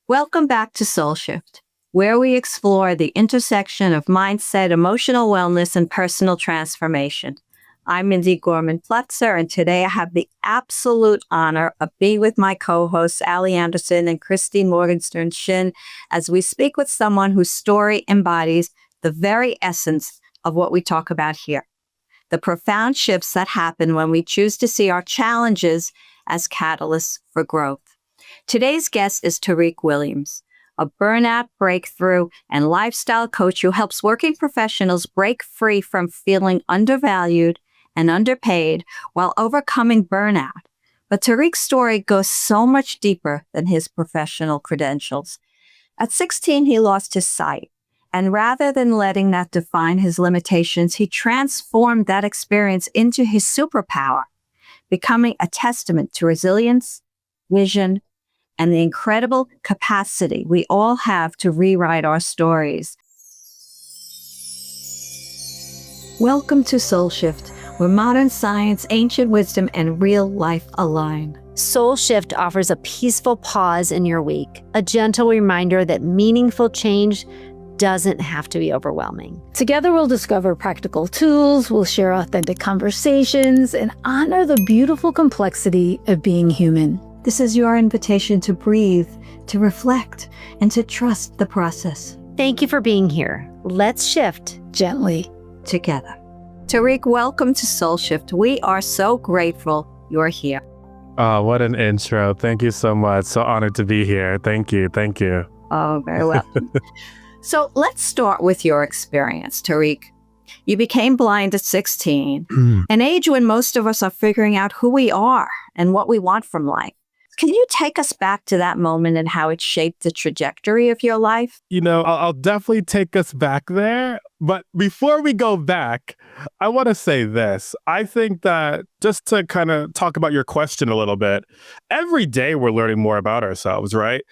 Welcome back to SoulShift, where we explore the intersection of mindset, emotional wellness, and personal transformation. I'm Mindy Gorman-Plutzer, and today I have the absolute honor of being with my co-hosts, Ali Anderson and Christine Morgenstern Shin, as we speak with someone whose story embodies the very essence of what we talk about here. The profound shifts that happen when we choose to see our challenges as catalysts for growth. Today's guest is Tarik Williams, a burnout breakthrough and lifestyle coach who helps working professionals break free from feeling undervalued and underpaid while overcoming burnout. But Tarik's story goes so much deeper than his professional credentials. At 16, he lost his sight. And rather than letting that define his limitations, he transformed that experience into his superpower, becoming a testament to resilience, vision, and the incredible capacity we all have to rewrite our stories. Welcome to SoulShift, where modern science, ancient wisdom, and real life align. SoulShift offers a peaceful pause in your week, a gentle reminder that meaningful change doesn't have to be overwhelming. Together, we'll discover practical tools, we'll share authentic conversations, and honor the beautiful complexity of being human. This is your invitation to breathe, to reflect, and to trust the process. Thank you for being here. Let's shift Gently. Together. Tarik, welcome to SoulShift. We are so grateful you're here. Oh, what an intro. Thank you so much. So honored to be here. Thank you. Thank you. Oh, very well. So let's start with your experience, Tarik. You became blind at 16, an age when most of us are figuring out who we are and what we want from life. Can you take us back to that moment and how it shaped the trajectory of your life? You know, I'll definitely take us back there. But before we go back, I want to say this. I think that just to kind of talk about your question a little bit, every day we're learning more about ourselves, right?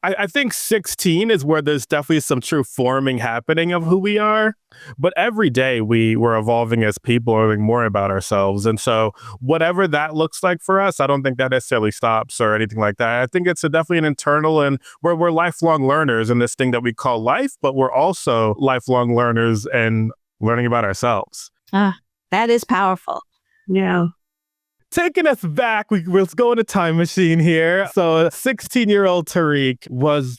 I think 16 is where there's definitely some true forming happening of who we are. But every day we're evolving as people, learning more about ourselves. And so whatever that looks like for us, I don't think that necessarily stops or anything like that. I think it's definitely an internal, and we're lifelong learners in this thing that we call life, but we're also lifelong learners and learning about ourselves. That is powerful. Yeah. Taking us back, let's go in a time machine here. So 16-year-old Tarik was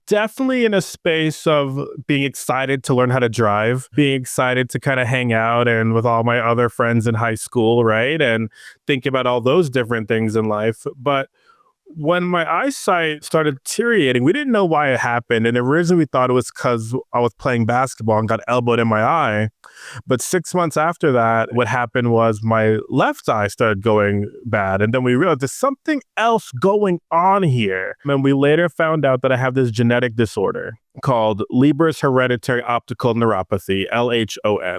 definitely in a space of being excited to learn how to drive, being excited to kind of hang out and with all my other friends in high school, right? And think about all those different things in life. But when my eyesight started deteriorating, we didn't know why it happened. And originally we thought it was because I was playing basketball and got elbowed in my eye. But 6 months after that, what happened was my left eye started going bad. And then we realized there's something else going on here. And we later found out that I have this genetic disorder called Leber's hereditary optical neuropathy, LHON.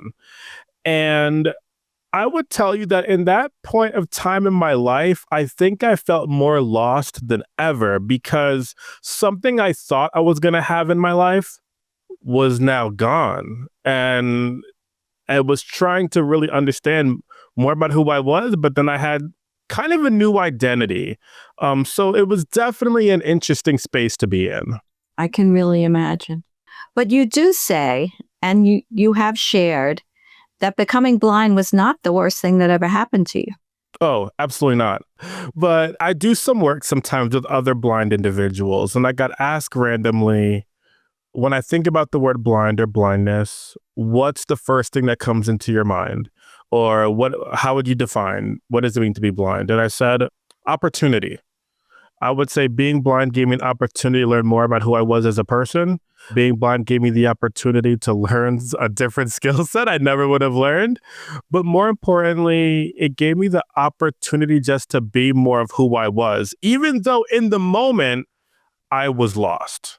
And I would tell you that in that point of time in my life, I think I felt more lost than ever because something I thought I was going to have in my life was now gone. And I was trying to really understand more about who I was, but then I had kind of a new identity. So it was definitely an interesting space to be in. I can really imagine. But you do say, and you have shared, that becoming blind was not the worst thing that ever happened to you. Oh, absolutely not. But I do some work sometimes with other blind individuals. And I got asked randomly, when I think about the word blind or blindness, what's the first thing that comes into your mind? Or how would you define what does it mean to be blind? And I said, opportunity. I would say being blind gave me an opportunity to learn more about who I was as a person. Being blind gave me the opportunity to learn a different skill set I never would have learned. But more importantly, it gave me the opportunity just to be more of who I was, even though in the moment I was lost.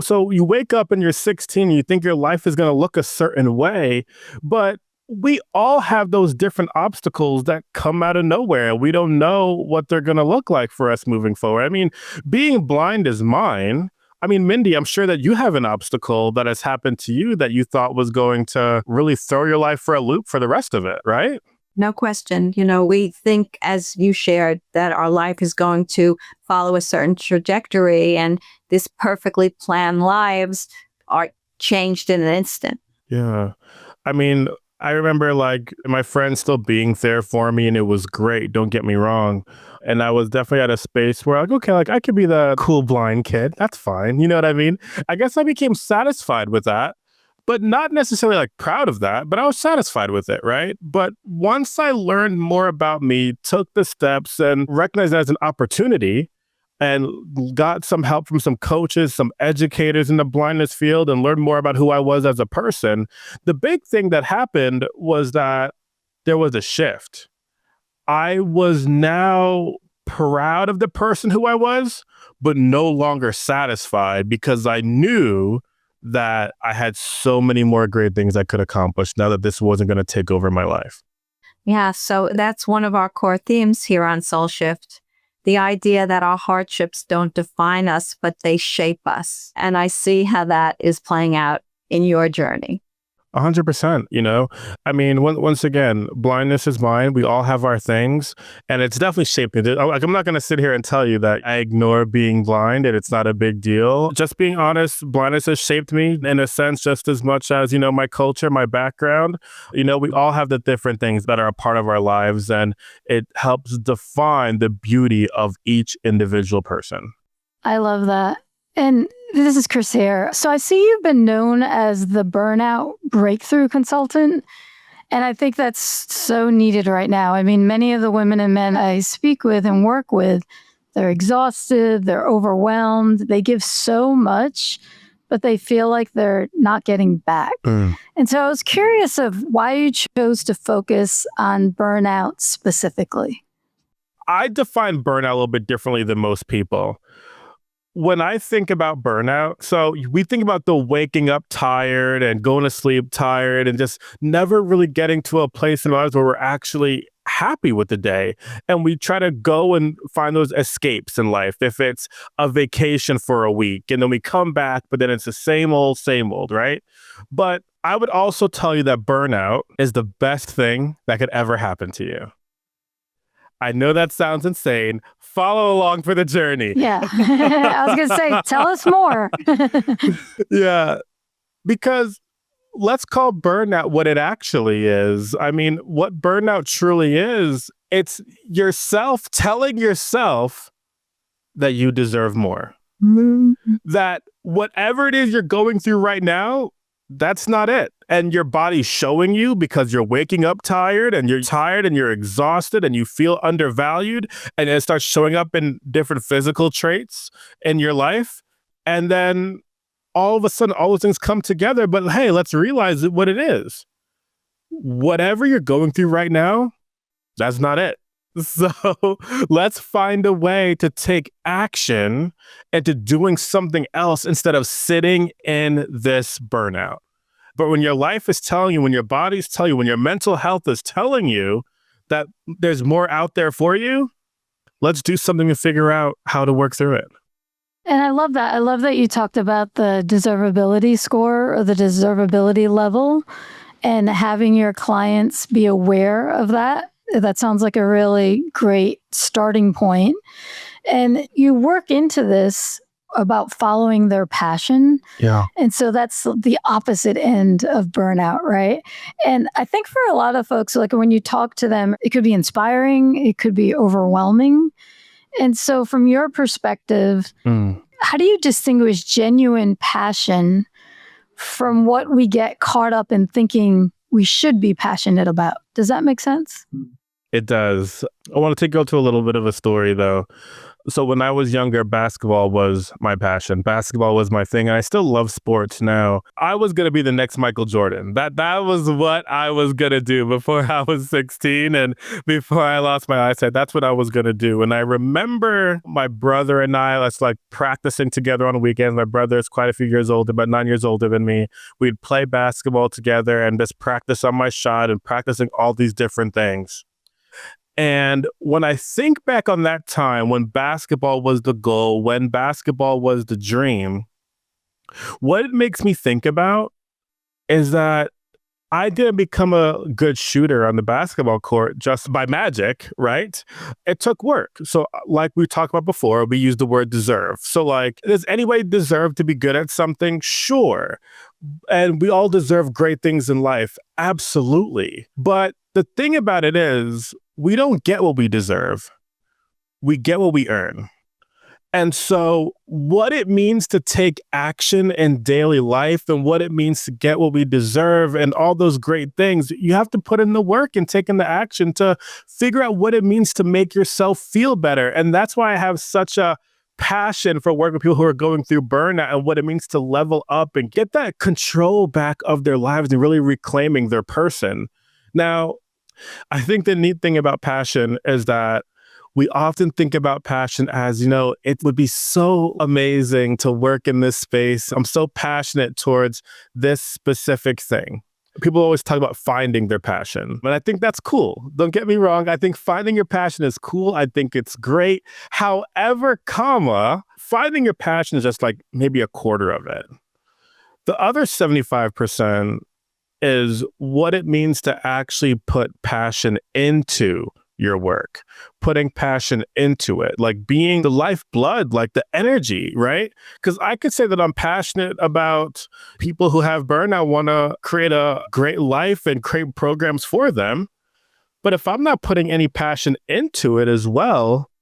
So you wake up and you're 16, and you think your life is going to look a certain way, but we all have those different obstacles that come out of nowhere. We don't know what they're going to look like for us moving forward. I mean, being blind is mine. I mean, Mindy, I'm sure that you have an obstacle that has happened to you that you thought was going to really throw your life for a loop for the rest of it, right? No question. We think, as you shared, that our life is going to follow a certain trajectory, and this perfectly planned lives are changed in an instant. Yeah. I mean, I remember like my friends still being there for me, and it was great. Don't get me wrong. And I was definitely at a space where like, okay, like I could be the cool blind kid. That's fine. You know what I mean? I guess I became satisfied with that, but not necessarily like proud of that, but I was satisfied with it, right? But once I learned more about me, took the steps and recognized it as an opportunity, and got some help from some coaches, some educators in the blindness field, and learned more about who I was as a person, the big thing that happened was that there was a shift. I was now proud of the person who I was, but no longer satisfied, because I knew that I had so many more great things I could accomplish now that this wasn't going to take over my life. Yeah, so that's one of our core themes here on SoulShift. The idea that our hardships don't define us, but they shape us. And I see how that is playing out in your journey. 100%. I mean, once again, blindness is mine. We all have our things, and it's definitely shaped me. Like, I'm not going to sit here and tell you that I ignore being blind and it's not a big deal. Just being honest, blindness has shaped me in a sense just as much as, my culture, my background. We all have the different things that are a part of our lives, and it helps define the beauty of each individual person. I love that. And this is Chris here. So I see you've been known as the burnout breakthrough consultant. And I think that's so needed right now. I mean, many of the women and men I speak with and work with, they're exhausted, they're overwhelmed, they give so much, but they feel like they're not getting back. And so I was curious of why you chose to focus on burnout specifically. I define burnout a little bit differently than most people. When I think about burnout, so we think about the waking up tired and going to sleep tired and just never really getting to a place in our lives where we're actually happy with the day. And we try to go and find those escapes in life. If it's a vacation for a week and then we come back, but then it's the same old, right? But I would also tell you that burnout is the best thing that could ever happen to you. I know that sounds insane. Follow along for the journey. Yeah. I was going to say, tell us more. Yeah, because let's call burnout what it actually is. I mean, what burnout truly is, it's yourself telling yourself that you deserve more. That whatever it is you're going through right now, that's not it. And your body's showing you because you're waking up tired and you're exhausted and you feel undervalued, and it starts showing up in different physical traits in your life. And then all of a sudden, all those things come together. But hey, let's realize what it is. Whatever you're going through right now, that's not it. So let's find a way to take action into doing something else instead of sitting in this burnout. But when your life is telling you, when your body's telling you, when your mental health is telling you that there's more out there for you, let's do something to figure out how to work through it. And I love that. I love that you talked about the deservability score or the deservability level and having your clients be aware of that. That sounds like a really great starting point. And you work into this about following their passion. Yeah. And so that's the opposite end of burnout, right? And I think for a lot of folks, like when you talk to them, it could be inspiring, it could be overwhelming. And so from your perspective, how do you distinguish genuine passion from what we get caught up in thinking we should be passionate about? Does that make sense? It does. I want to take you to a little bit of a story, though. So when I was younger, basketball was my passion. Basketball was my thing. And I still love sports now. I was going to be the next Michael Jordan. That was what I was going to do before I was 16 and before I lost my eyesight. That's what I was going to do. And I remember my brother and I, let's like practicing together on the weekends. My brother is quite a few years older, about 9 years older than me. We'd play basketball together and just practice on my shot and practicing all these different things. And when I think back on that time, when basketball was the goal, when basketball was the dream, what it makes me think about is that I didn't become a good shooter on the basketball court just by magic, right? It took work. So like we talked about before, we used the word deserve. So like, does anybody deserve to be good at something? Sure. And we all deserve great things in life. Absolutely. But the thing about it is, we don't get what we deserve. We get what we earn. And so what it means to take action in daily life and what it means to get what we deserve and all those great things, you have to put in the work and take in the action to figure out what it means to make yourself feel better. And that's why I have such a passion for working with people who are going through burnout and what it means to level up and get that control back of their lives and really reclaiming their person. Now, I think the neat thing about passion is that we often think about passion as, it would be so amazing to work in this space. I'm so passionate towards this specific thing. People always talk about finding their passion, but I think that's cool. Don't get me wrong. I think finding your passion is cool. I think it's great. However, finding your passion is just like maybe a quarter of it. The other 75% is what it means to actually put passion into your work, putting passion into it, like being the lifeblood, like the energy, right? Because I could say that I'm passionate about people who have burnout, want to create a great life and create programs for them. But if I'm not putting any passion into it as well,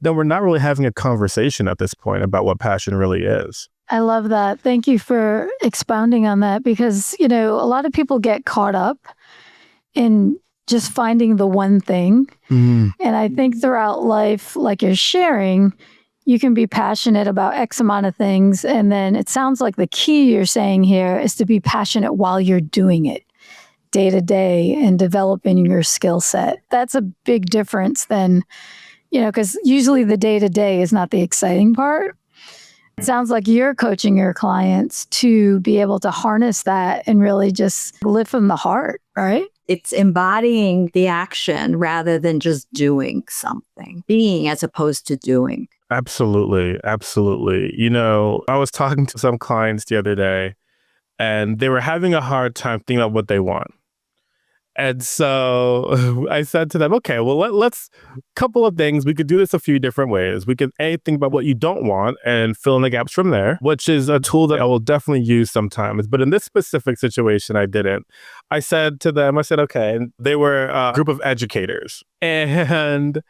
then we're not really having a conversation at this point about what passion really is. I love that. Thank you for expounding on that because, a lot of people get caught up in just finding the one thing. And I think throughout life, like you're sharing, you can be passionate about X amount of things. And then it sounds like the key you're saying here is to be passionate while you're doing it day to day and developing your skill set. That's a big difference than, because usually the day to day is not the exciting part. It sounds like you're coaching your clients to be able to harness that and really just live from the heart, right? It's embodying the action rather than just doing something, being as opposed to doing. Absolutely. Absolutely. I was talking to some clients the other day and they were having a hard time thinking about what they want. And so I said to them, okay, well, let's couple of things. We could do this a few different ways. We could think about what you don't want and fill in the gaps from there, which is a tool that I will definitely use sometimes. But in this specific situation, I didn't. I said to them, okay, and they were a group of educators. And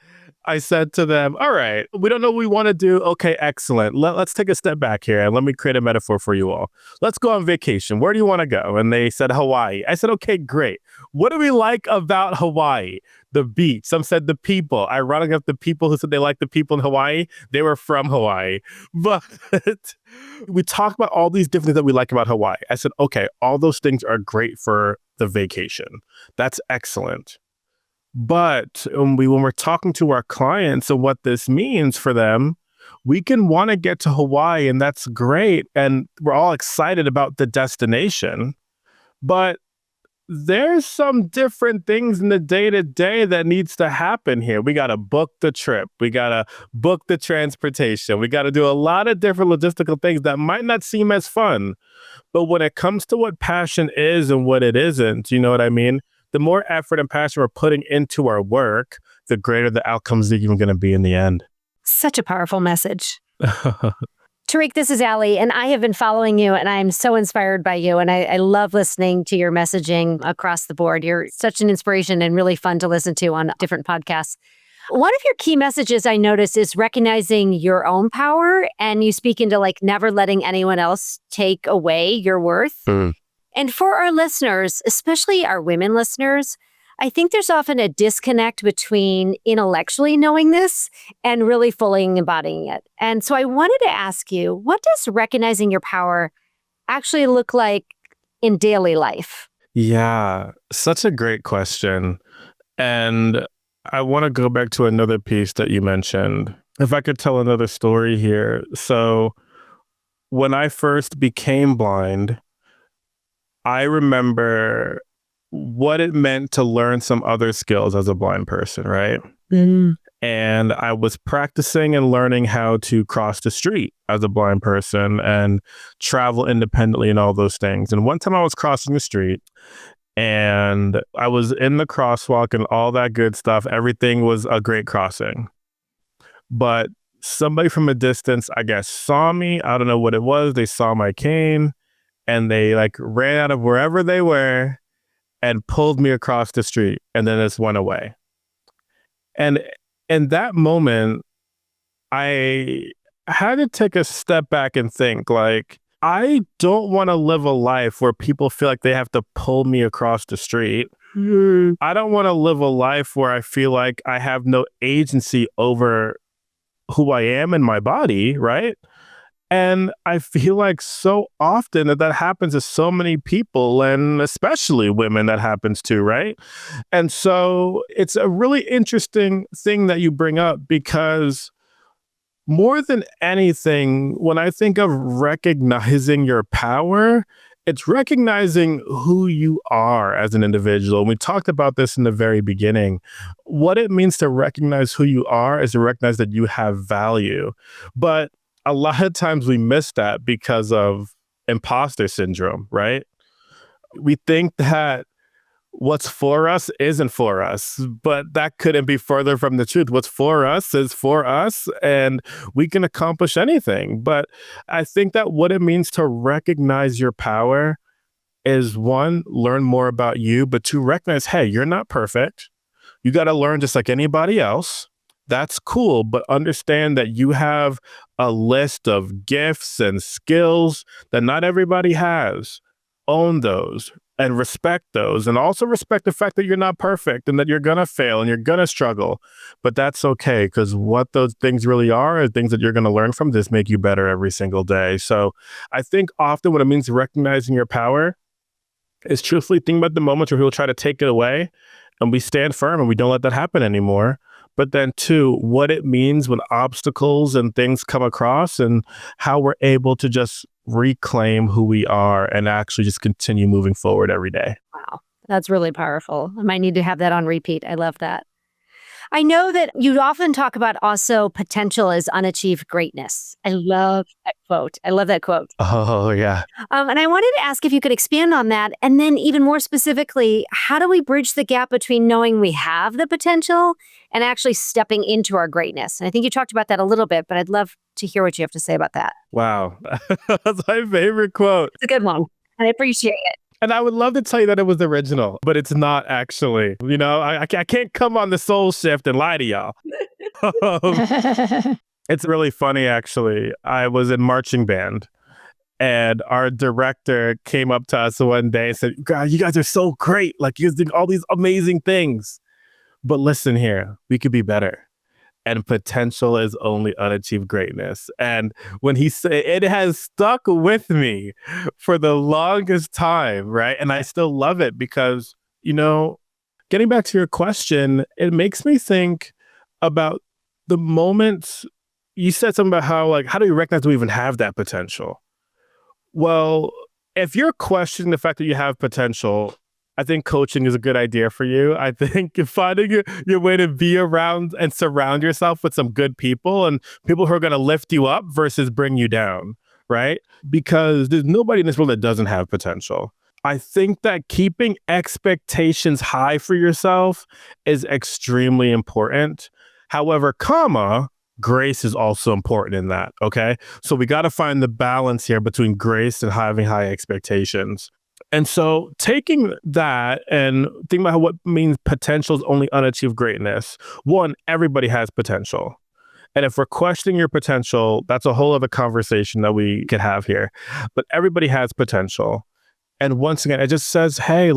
I said to them, all right, we don't know what we want to do. Okay, excellent. Let's take a step back here and let me create a metaphor for you all. Let's go on vacation. Where do you want to go? And they said Hawaii. I said, okay, great. What do we like about Hawaii? The beach. Some said the people. Ironically, the people who said they liked the people in Hawaii, they were from Hawaii. But we talked about all these different things that we like about Hawaii. I said, okay, all those things are great for the vacation. That's excellent. But when we're talking to our clients and what this means for them, we can want to get to Hawaii and that's great. And we're all excited about the destination. But there's some different things in the day-to-day that needs to happen here. We got to book the trip. We got to book the transportation. We got to do a lot of different logistical things that might not seem as fun. But when it comes to what passion is and what it isn't, you know what I mean? The more effort and passion we're putting into our work, the greater the outcomes are even going to be in the end. Such a powerful message. Tarik, this is Allie, and I have been following you, and I'm so inspired by you, and I love listening to your messaging across the board. You're such an inspiration and really fun to listen to on different podcasts. One of your key messages I noticed is recognizing your own power, and you speak into never letting anyone else take away your worth. And for our listeners, especially our women listeners, I think there's often a disconnect between intellectually knowing this and really fully embodying it. And so I wanted to ask you, what does recognizing your power actually look like in daily life? Yeah, such a great question. And I want to go back to another piece that you mentioned. If I could tell another story here. So when I first became blind, I remember what it meant to learn some other skills as a blind person, right? And I was practicing and learning how to cross the street as a blind person and travel independently and all those things. And one time I was crossing the street And I was in the crosswalk and all that good stuff. Everything was a great crossing. But somebody from a distance, I guess, saw me. I don't know what it was. They saw my cane and they like ran out of wherever they were and pulled me across the street and then just went away. And in that moment, I had to take a step back and think, like, I don't want to live a life where people feel like they have to pull me across the street. I don't want to live a life where I feel like I have no agency over who I am in my body, right? And I feel like so often that happens to so many people, and especially women that happens to, right? And so it's a really interesting thing that you bring up, because more than anything, when I think of recognizing your power, it's recognizing who you are as an individual. And we talked about this in the very beginning. What it means to recognize who you are is to recognize that you have value. But a lot of times we miss that because of imposter syndrome, right? We think that what's for us isn't for us, but that couldn't be further from the truth. What's for us is for us, and we can accomplish anything. But I think that what it means to recognize your power is, one, learn more about you, but two, recognize, hey, you're not perfect. You got to learn just like anybody else. That's cool, but understand that you have a list of gifts and skills that not everybody has. Own those and respect those, and also respect the fact that you're not perfect and that you're going to fail and you're going to struggle. But that's okay, because what those things really are things that you're going to learn from this make you better every single day. So I think often what it means recognizing your power is truthfully think about the moments where people try to take it away, and we stand firm and we don't let that happen anymore. But then two, what it means when obstacles and things come across, and how we're able to just reclaim who we are and actually just continue moving forward every day. Wow, that's really powerful. I might need to have that on repeat. I love that. I know that you often talk about also potential as unachieved greatness. I love that quote. Oh, yeah. And I wanted to ask if you could expand on that. And then even more specifically, how do we bridge the gap between knowing we have the potential and actually stepping into our greatness? And I think you talked about that a little bit, but I'd love to hear what you have to say about that. Wow. That's my favorite quote. It's a good one. And I appreciate it. And I would love to tell you that it was the original, but it's not actually. You know, I can't come on the Soul Shift and lie to y'all. It's really funny, actually. I was in marching band, and our director came up to us one day and said, "God, you guys are so great. Like, you're doing all these amazing things. But listen here, we could be better. And potential is only unachieved greatness." And when he said it, has stuck with me for the longest time, right? And I still love it because, you know, getting back to your question, it makes me think about the moments you said something about how do we recognize we even have that potential? Well, if you're questioning the fact that you have potential, I think coaching is a good idea for you. I think finding your way to be around and surround yourself with some good people and people who are going to lift you up versus bring you down, right? Because there's nobody in this world that doesn't have potential. I think that keeping expectations high for yourself is extremely important. However, grace is also important in that, okay? So we got to find the balance here between grace and having high expectations. And so taking that and thinking about what means potential is only unachieved greatness. One, everybody has potential. And if we're questioning your potential, that's a whole other conversation that we could have here. But everybody has potential. And once again, it just says, hey,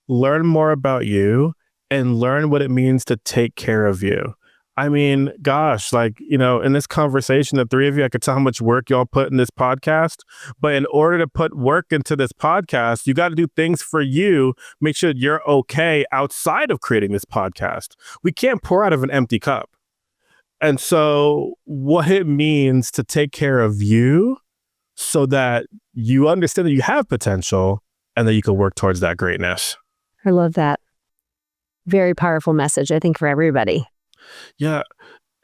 learn more about you and learn what it means to take care of you. I mean, gosh, in this conversation, the three of you, I could tell how much work y'all put in this podcast. But in order to put work into this podcast, you got to do things for you. Make sure you're okay outside of creating this podcast. We can't pour out of an empty cup. And so what it means to take care of you so that you understand that you have potential and that you can work towards that greatness. I love that. Very powerful message, I think, for everybody. Yeah.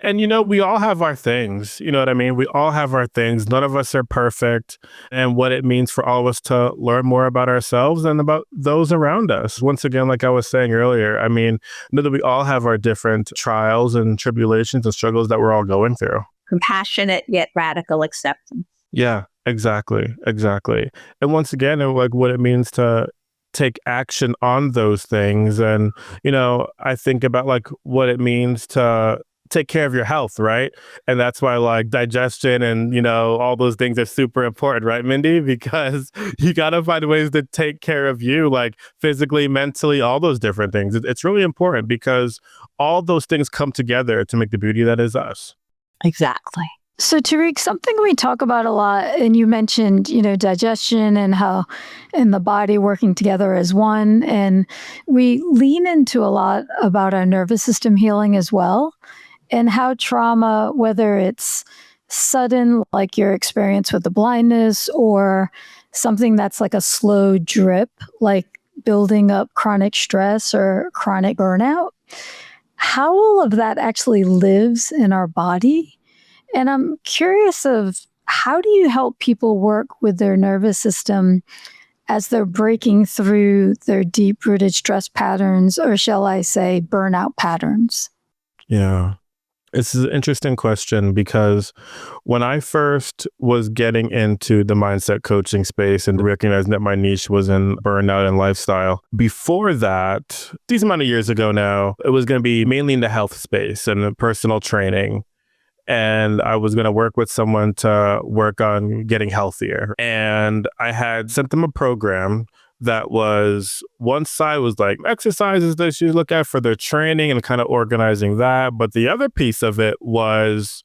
And, we all have our things. You know what I mean? We all have our things. None of us are perfect. And what it means for all of us to learn more about ourselves and about those around us. Once again, like I was saying earlier, I mean, know that we all have our different trials and tribulations and struggles that we're all going through. Compassionate yet radical acceptance. Yeah, exactly. Exactly. And once again, like what it means to take action on those things. And, I think about like what it means to take care of your health, right? And that's why like digestion and, all those things are super important, right, Mindy? Because you got to find ways to take care of you, like physically, mentally, all those different things. It's really important because all those things come together to make the beauty that is us. Exactly. So Tarik, something we talk about a lot, and you mentioned, digestion and how and the body working together as one. And we lean into a lot about our nervous system healing as well, and how trauma, whether it's sudden, like your experience with the blindness, or something that's like a slow drip, like building up chronic stress or chronic burnout, how all of that actually lives in our body. And I'm curious of how do you help people work with their nervous system as they're breaking through their deep-rooted stress patterns, or shall I say burnout patterns? Yeah. It's an interesting question because when I first was getting into the mindset coaching space and recognizing that my niche was in burnout and lifestyle, before that, these amount of years ago now, it was going to be mainly in the health space and personal training. And I was going to work with someone to work on getting healthier. And I had sent them a program that was, one side was like exercises that you look at for their training and kind of organizing that. But the other piece of it was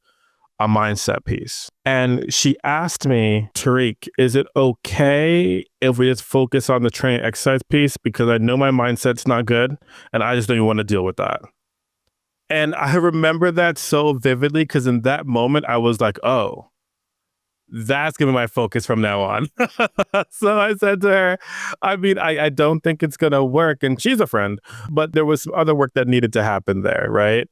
a mindset piece. And she asked me, Tarik, is it okay if we just focus on the training exercise piece? Because I know my mindset's not good and I just don't even want to deal with that. And I remember that so vividly because in that moment, I was like, oh, that's going to be my focus from now on. So I said to her, I don't think it's going to work. And she's a friend, but there was some other work that needed to happen there, right?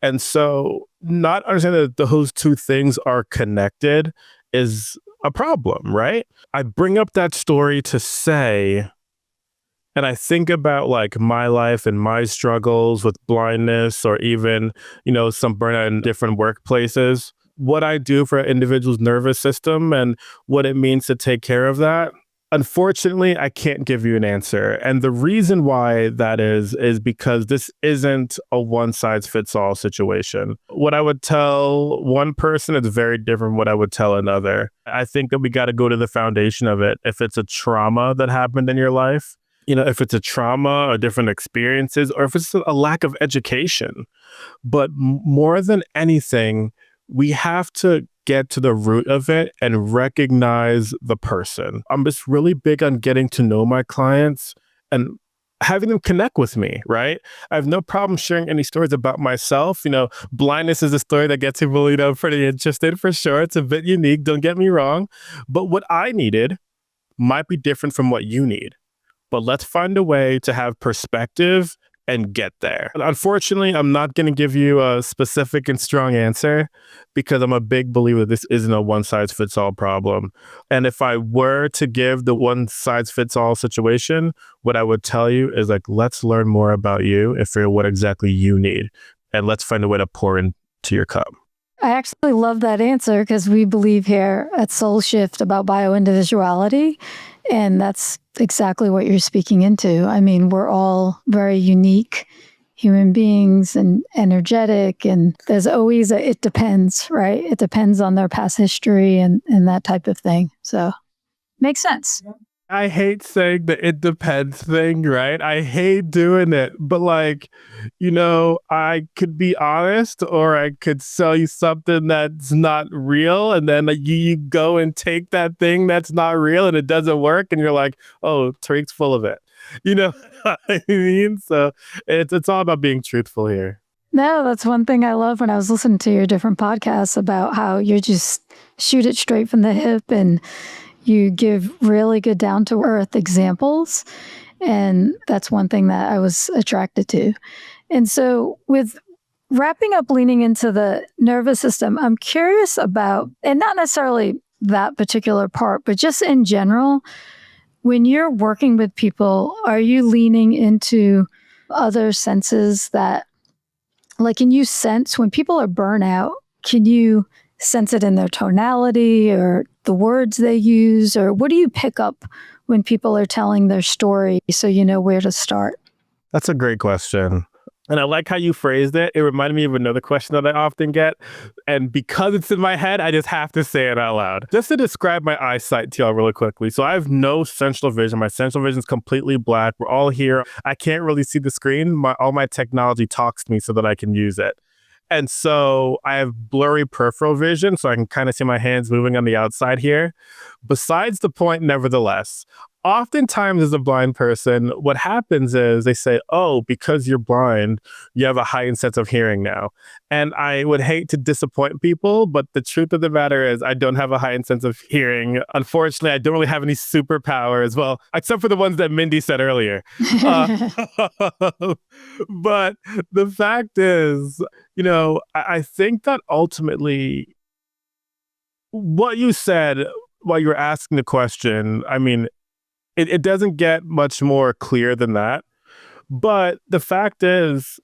And so not understanding that those two things are connected is a problem, right? I bring up that story to say, and I think about like my life and my struggles with blindness or even, some burnout in different workplaces. What I do for an individual's nervous system and what it means to take care of that. Unfortunately, I can't give you an answer. And the reason why that is because this isn't a one-size-fits-all situation. What I would tell one person is very different from what I would tell another. I think that we got to go to the foundation of it. If it's a trauma that happened in your life, if it's a trauma or different experiences, or if it's a lack of education. But more than anything, we have to get to the root of it and recognize the person. I'm just really big on getting to know my clients and having them connect with me, right? I have no problem sharing any stories about myself. Blindness is a story that gets people, pretty interested for sure. It's a bit unique, don't get me wrong. But what I needed might be different from what you need. But let's find a way to have perspective and get there. Unfortunately, I'm not going to give you a specific and strong answer because I'm a big believer that this isn't a one-size-fits-all problem. And if I were to give the one-size-fits-all situation, what I would tell you is like, let's learn more about you and figure out what exactly you need. And let's find a way to pour into your cup. I actually love that answer because we believe here at SoulShift about bio-individuality. And that's exactly what you're speaking into. I mean, we're all very unique human beings and energetic. And there's always it depends, right? It depends on their past history and that type of thing. So makes sense. I hate saying the it depends thing, right? I hate doing it. But I could be honest or I could sell you something that's not real. And then you go and take that thing that's not real and it doesn't work. And you're like, oh, Tarik's full of it. You know what I mean? So it's all about being truthful here. No, that's one thing I love when I was listening to your different podcasts about how you just shoot it straight from the hip and you give really good down-to-earth examples. And that's one thing that I was attracted to. And so with wrapping up, leaning into the nervous system, I'm curious about, and not necessarily that particular part, but just in general, when you're working with people, are you leaning into other senses that, like, can you sense when people are burnout? Can you sense it in their tonality or the words they use? Or what do you pick up when people are telling their story so you know where to start? That's a great question. And I like how you phrased it. It reminded me of another question that I often get. And because it's in my head, I just have to say it out loud. Just to describe my eyesight to y'all really quickly. So I have no central vision. My central vision is completely black. We're all here. I can't really see the screen. All my technology talks to me so that I can use it. And so I have blurry peripheral vision, so I can kind of see my hands moving on the outside here. Besides the point, nevertheless, oftentimes as a blind person, what happens is they say, oh, because you're blind, you have a heightened sense of hearing now. And I would hate to disappoint people, but the truth of the matter is I don't have a heightened sense of hearing. Unfortunately, I don't really have any superpowers, well, except for the ones that Mindy said earlier. But the fact is, I think that ultimately what you said while you were asking the question, I mean, it doesn't get much more clear than that. But the fact is,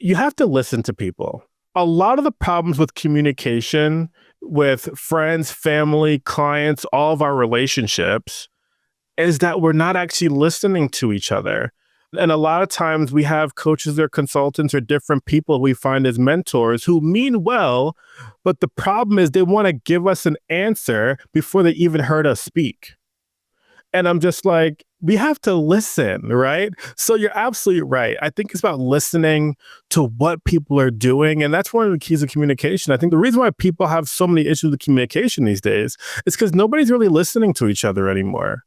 you have to listen to people. A lot of the problems with communication with friends, family, clients, all of our relationships is that we're not actually listening to each other. And a lot of times we have coaches or consultants or different people we find as mentors who mean well, but the problem is they want to give us an answer before they even heard us speak. And I'm just like, we have to listen, right? So you're absolutely right. I think it's about listening to what people are doing. And that's one of the keys of communication. I think the reason why people have so many issues with communication these days is because nobody's really listening to each other anymore.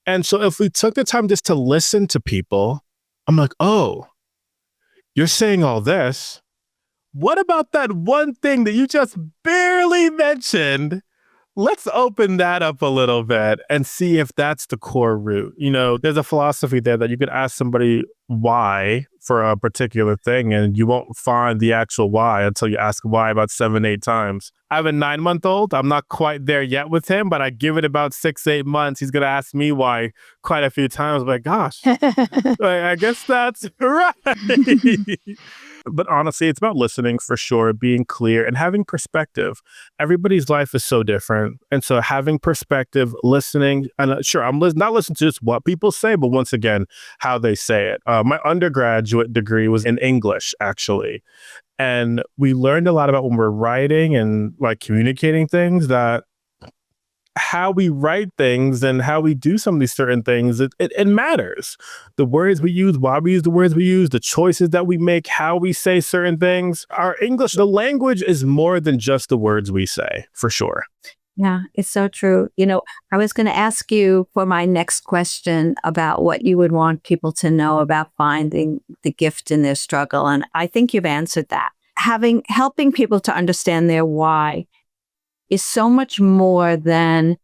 And so if we took the time just to listen to people, I'm like, oh, you're saying all this. What about that one thing that you just barely mentioned? Let's open that up a little bit and see if that's the core root. There's a philosophy there that you could ask somebody why for a particular thing, and you won't find the actual why until you ask why about 7-8 times. I have a 9-month-old. I'm not quite there yet with him, but I give it about 6-8 months. He's going to ask me why quite a few times. I'm like, gosh, I guess that's right. But honestly, it's about listening for sure, being clear and having perspective. Everybody's life is so different. And so having perspective, listening, and sure, I'm not listening to just what people say, but once again, how they say it. My undergraduate degree was in English, actually. And we learned a lot about when we're writing and like communicating things, that how we write things and how we do some of these certain things, it matters. The words we use, why we use the words we use, the choices that we make, how we say certain things. Our English, the language is more than just the words we say, for sure. Yeah, it's so true. I was going to ask you for my next question about what you would want people to know about finding the gift in their struggle. And I think you've answered that. Helping people to understand their why is so much more than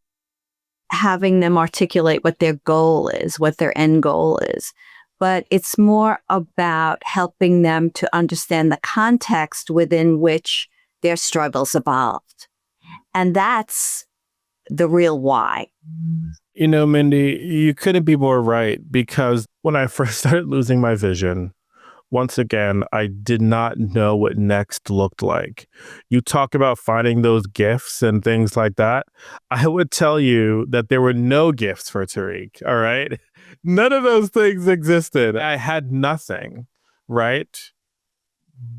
having them articulate what their goal is, what their end goal is. But it's more about helping them to understand the context within which their struggles evolved. And that's the real why. Mindy, you couldn't be more right, because when I first started losing my vision, once again, I did not know what next looked like. You talk about finding those gifts and things like that. I would tell you that there were no gifts for Tarik, all right? None of those things existed. I had nothing, right?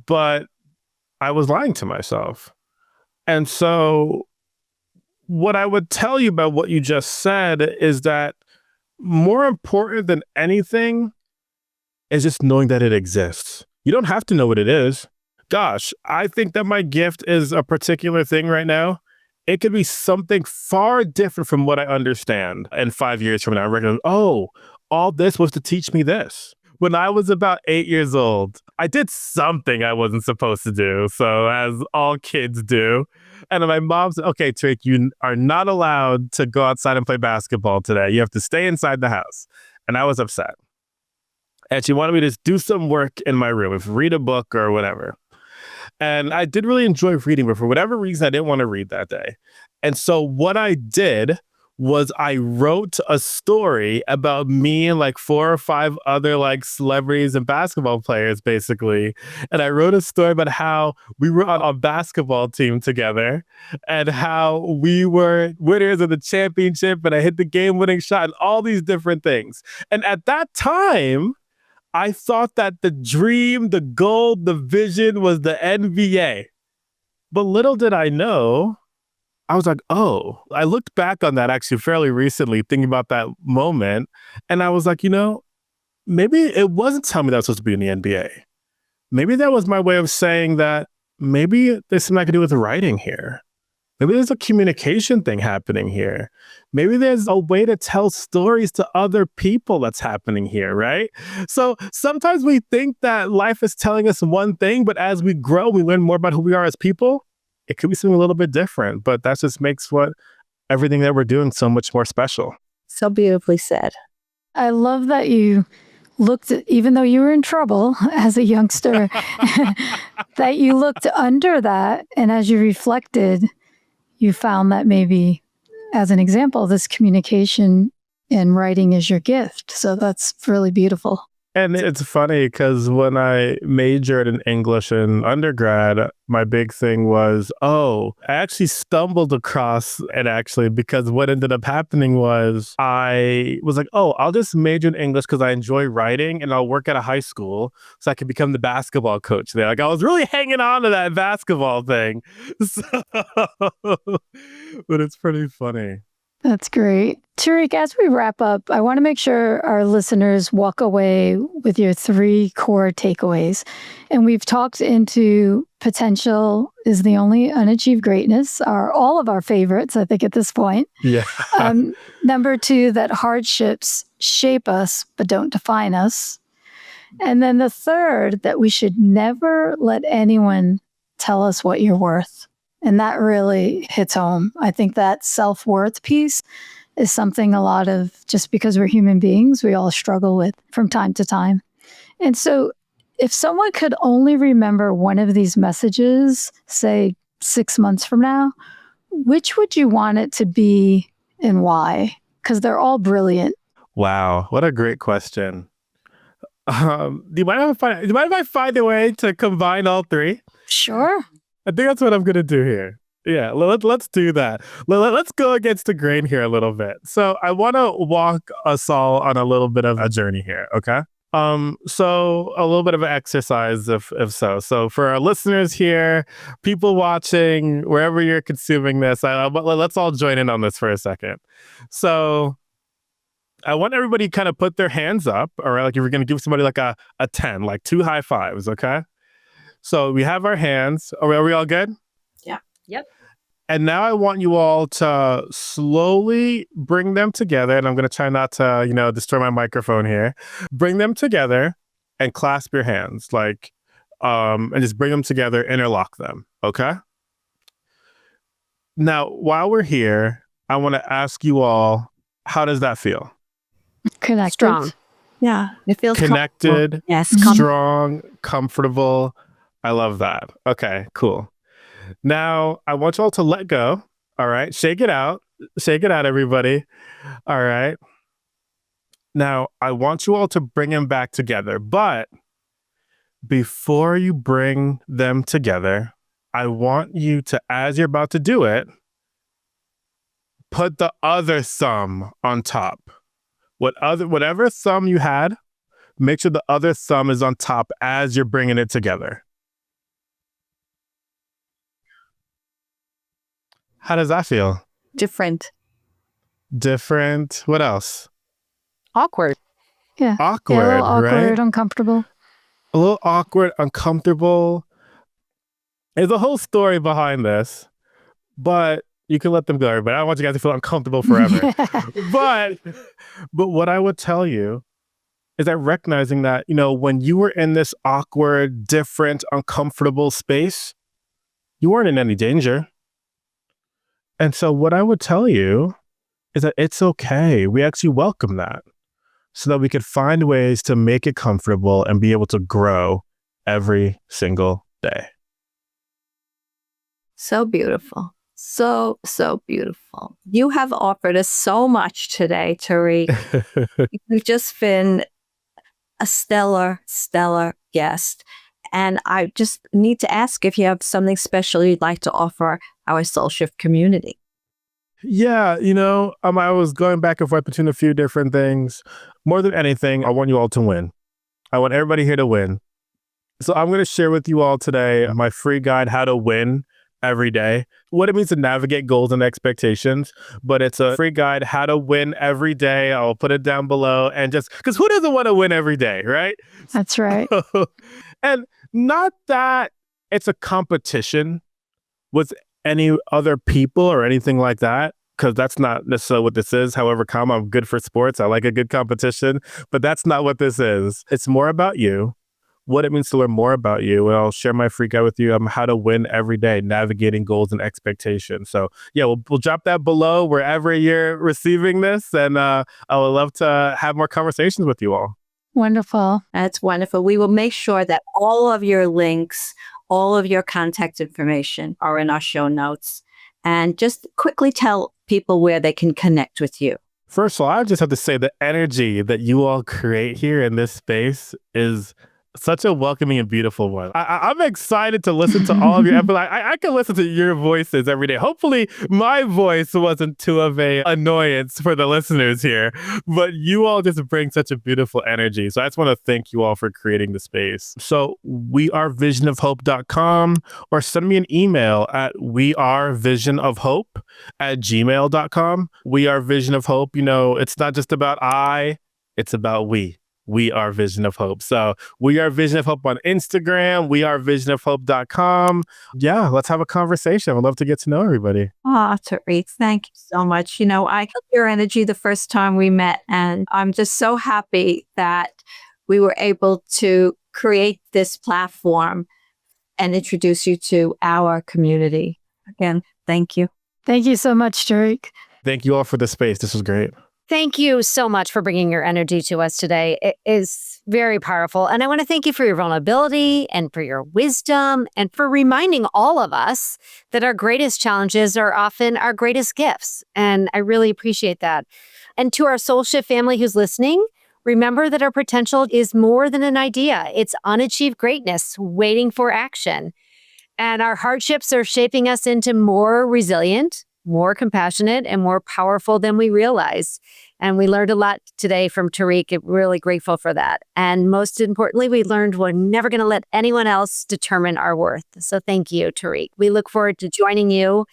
But I was lying to myself. And so what I would tell you about what you just said is that more important than anything is just knowing that it exists. You don't have to know what it is. Gosh, I think that my gift is a particular thing right now. It could be something far different from what I understand. And 5 years from now, I reckon, oh, all this was to teach me this. When I was about 8 years old, I did something I wasn't supposed to do. So as all kids do. And my mom said, okay, Tarik, you are not allowed to go outside and play basketball today. You have to stay inside the house. And I was upset. And she wanted me to do some work in my room, if read a book or whatever. And I did really enjoy reading, but for whatever reason, I didn't want to read that day. And so what I did was I wrote a story about me and like 4 or 5 other like celebrities and basketball players, basically. And I wrote a story about how we were on a basketball team together and how we were winners of the championship and I hit the game-winning shot and all these different things. And at that time, I thought that the dream, the goal, the vision was the NBA. But little did I know, I was like, oh, I looked back on that actually fairly recently, thinking about that moment. And I was like, maybe it wasn't telling me that I was supposed to be in the NBA. Maybe that was my way of saying that maybe there's something I could do with writing here. Maybe there's a communication thing happening here. Maybe there's a way to tell stories to other people that's happening here, right? So sometimes we think that life is telling us one thing, but as we grow, we learn more about who we are as people. It could be something a little bit different, but that just makes everything that we're doing so much more special. So beautifully said. I love that you looked at, even though you were in trouble as a youngster, that you looked under that. And as you reflected, you found that maybe, as an example, this communication and writing is your gift. So that's really beautiful. And it's funny because when I majored in English in undergrad, my big thing was, I actually stumbled across it actually, because what ended up happening was I was like, I'll just major in English because I enjoy writing and I'll work at a high school so I can become the basketball coach there. Like I was really hanging on to that basketball thing. But it's pretty funny. That's great. Tarik, as we wrap up, I want to make sure our listeners walk away with your 3 core takeaways. And we've talked into potential is the only unachieved greatness, are all of our favorites, I think, at this point. Yeah. Number 2, that hardships shape us, but don't define us. And then the 3rd, that we should never let anyone tell us what you're worth. And that really hits home. I think that self-worth piece is something a lot of, just because we're human beings, we all struggle with from time to time. And so if someone could only remember one of these messages, say 6 months from now, which would you want it to be and why? Because they're all brilliant. Wow, what a great question. Do you mind if I find a way to combine all 3? Sure. I think that's what I'm going to do here. Yeah, let's do that. Let's go against the grain here a little bit. So I want to walk us all on a little bit of a journey here, okay? So a little bit of an exercise, if so. So for our listeners here, people watching, wherever you're consuming this, let's all join in on this for a second. So I want everybody to kind of put their hands up, all right? Like if you're going to give somebody like a 10, like 2 high fives, okay? So we have our hands. Are we all good? Yeah. Yep. And now I want you all to slowly bring them together. And I'm going to try not to, destroy my microphone here. Bring them together and clasp your hands, and just bring them together, interlock them. Okay. Now, while we're here, I want to ask you all, how does that feel? Connected. Strong. Yeah. It feels Connected. Yes. Strong, comfortable. I love that. Okay, cool. Now, I want you all to let go. All right. Shake it out. Shake it out, everybody. All right. Now, I want you all to bring them back together. But before you bring them together, I want you to, as you're about to do it, put the other thumb on top. Whatever thumb you had, make sure the other thumb is on top as you're bringing it together. How does that feel? Different. Different. What else? Awkward. Yeah. Awkward, Yeah, a little awkward, right? uncomfortable. A little awkward, uncomfortable. There's a whole story behind this, but you can let them go, everybody. I don't want you guys to feel uncomfortable forever. But what I would tell you is that recognizing that, when you were in this awkward, different, uncomfortable space, you weren't in any danger. And so what I would tell you is that it's okay. We actually welcome that. so that we could find ways to make it comfortable and be able to grow every single day. So beautiful. So beautiful. You have offered us so much today, Tarik. You've just been a stellar guest. And I just need to ask if you have something special you'd like to offer our SoulShift community. Yeah, I was going back and forth between a few different things. More than anything, I want you all to win. I want everybody here to win. So I'm going to share with you all today my free guide, How to Win Every Day, what it means to navigate goals and expectations. But it's a free guide, How to Win Every Day. I'll put it down below. And just because who doesn't want to win every day, right? That's right. And not that it's a competition with any other people or anything like that, because that's not necessarily what this is. However, I'm good for sports. I like a good competition, but that's not what this is. It's more about you, what it means to learn more about you. And I'll share my free guide with you on how to win every day, navigating goals and expectations. So yeah, we'll drop that below wherever you're receiving this. And I would love to have more conversations with you all. Wonderful. That's wonderful. We will make sure that all of your links, all of your contact information are in our show notes. And just quickly tell people where they can connect with you. First of all, I just have to say the energy that you all create here in this space is such a welcoming and beautiful one. I'm excited to listen to all of your episodes. I can listen to your voices every day. Hopefully my voice wasn't too of a annoyance for the listeners here, but you all just bring such a beautiful energy. So I just want to thank you all for creating the space. So wearevisionofhope.com, or send me an email at wearevisionofhope@gmail.com. We Are Vision of Hope. It's not just about I, it's about we. We Are Vision of Hope. So We Are Vision of Hope on Instagram, wearevisionofhope.com. Yeah, let's have a conversation. I'd love to get to know everybody. Tarik, thank you so much. I felt your energy the first time we met, and I'm just so happy that we were able to create this platform and introduce you to our community. Again, thank you. Thank you so much, Tarik. Thank you all for the space. This was great. Thank you so much for bringing your energy to us today. It is very powerful. And I want to thank you for your vulnerability and for your wisdom and for reminding all of us that our greatest challenges are often our greatest gifts. And I really appreciate that. And to our SoulShift family who's listening, remember that our potential is more than an idea. It's unachieved greatness waiting for action. And our hardships are shaping us into more resilient, more compassionate, and more powerful than we realize. And we learned a lot today from Tarik. I'm really grateful for that. And most importantly, we learned we're never going to let anyone else determine our worth. So thank you, Tarik. We look forward to joining you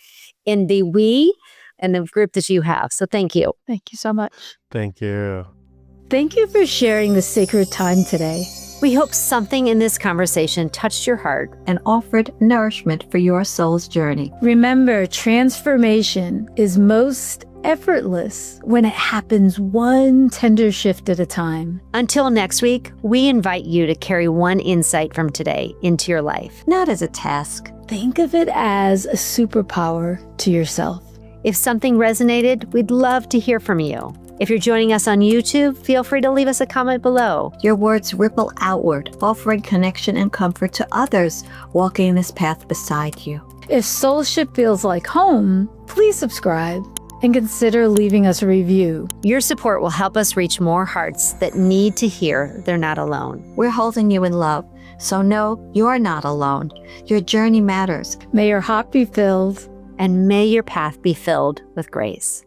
in the we and the group that you have. So thank you. Thank you so much. Thank you. Thank you for sharing the sacred time today. We hope something in this conversation touched your heart And offered nourishment for your soul's journey. Remember, transformation is most effortless when it happens one tender shift at a time. Until next week, we invite you to carry one insight from today into your life. Not as a task. Think of it as a superpower to yourself. If something resonated, we'd love to hear from you. If you're joining us on YouTube, feel free to leave us a comment below. Your words ripple outward, offering connection and comfort to others walking this path beside you. If SoulShift feels like home, please subscribe and consider leaving us a review. Your support will help us reach more hearts that need to hear they're not alone. We're holding you in love, so know you're not alone. Your journey matters. May your heart be filled. And may your path be filled with grace.